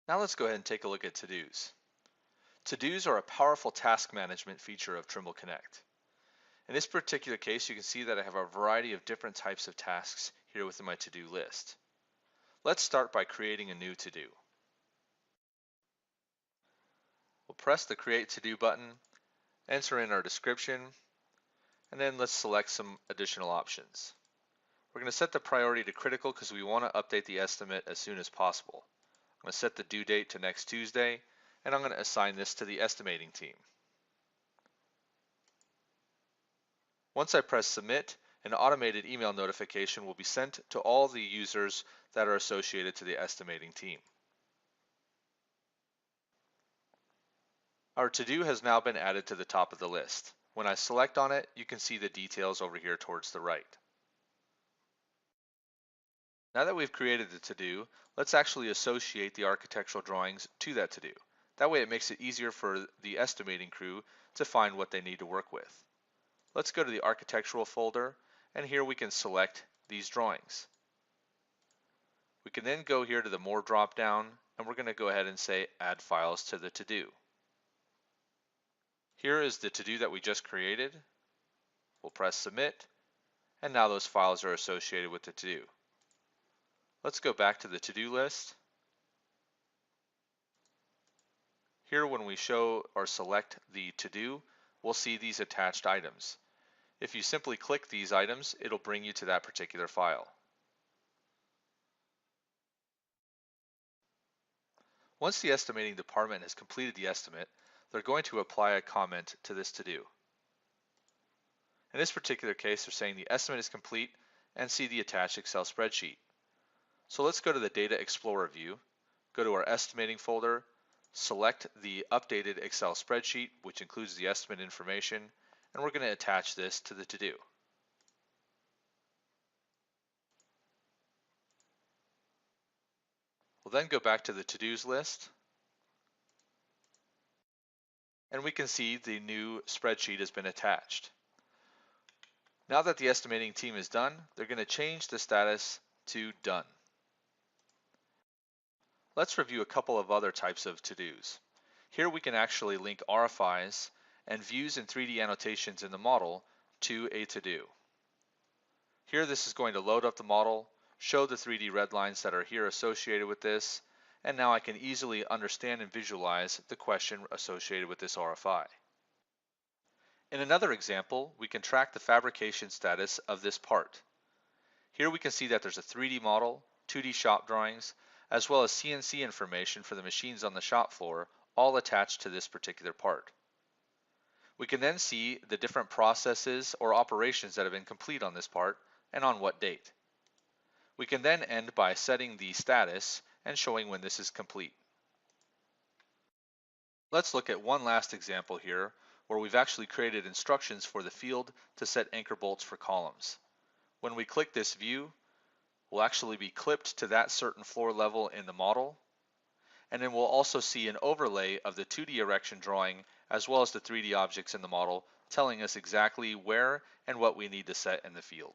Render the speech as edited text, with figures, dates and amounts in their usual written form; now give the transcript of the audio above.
Now let's go ahead and take a look at ToDos. ToDos are a powerful task management feature of Trimble Connect. In this particular case, you can see that I have a variety of different types of tasks here within my to-do list. Let's start by creating a new to-do. We'll press the Create To-Do button, enter in our description, and then let's select some additional options. We're going to set the priority to critical because we want to update the estimate as soon as possible. I'm going to set the due date to next Tuesday, and I'm going to assign this to the estimating team. Once I press submit, an automated email notification will be sent to all the users that are associated to the estimating team. Our to-do has now been added to the top of the list. When I select on it, you can see the details over here towards the right. Now that we've created the to-do, let's actually associate the architectural drawings to that to-do. That way it makes it easier for the estimating crew to find what they need to work with. Let's go to the architectural folder, and here we can select these drawings. We can then go here to the More drop-down, and we're going to go ahead and say Add Files to the to-do. Here is the to-do that we just created. We'll press Submit, and now those files are associated with the to-do. Let's go back to the to-do list. Here, when we show or select the to-do, we'll see these attached items. If you simply click these items, it'll bring you to that particular file. Once the estimating department has completed the estimate, they're going to apply a comment to this to-do. In this particular case, they're saying the estimate is complete and see the attached Excel spreadsheet. So let's go to the Data Explorer view, go to our estimating folder, select the updated Excel spreadsheet, which includes the estimate information, and we're going to attach this to the to-do. We'll then go back to the to-dos list, and we can see the new spreadsheet has been attached. Now that the estimating team is done, they're going to change the status to done. Let's review a couple of other types of to-dos. Here we can actually link RFIs and views and 3D annotations in the model to a to-do. Here this is going to load up the model, show the 3D red lines that are here associated with this, and now I can easily understand and visualize the question associated with this RFI. In another example, we can track the fabrication status of this part. Here we can see that there's a 3D model, 2D shop drawings, as well as CNC information for the machines on the shop floor, all attached to this particular part. We can then see the different processes or operations that have been complete on this part and on what date. We can then end by setting the status and showing when this is complete. Let's look at one last example here where we've actually created instructions for the field to set anchor bolts for columns. When we click this view, we'll actually be clipped to that certain floor level in the model, and then we'll also see an overlay of the 2D erection drawing as well as the 3D objects in the model telling us exactly where and what we need to set in the field.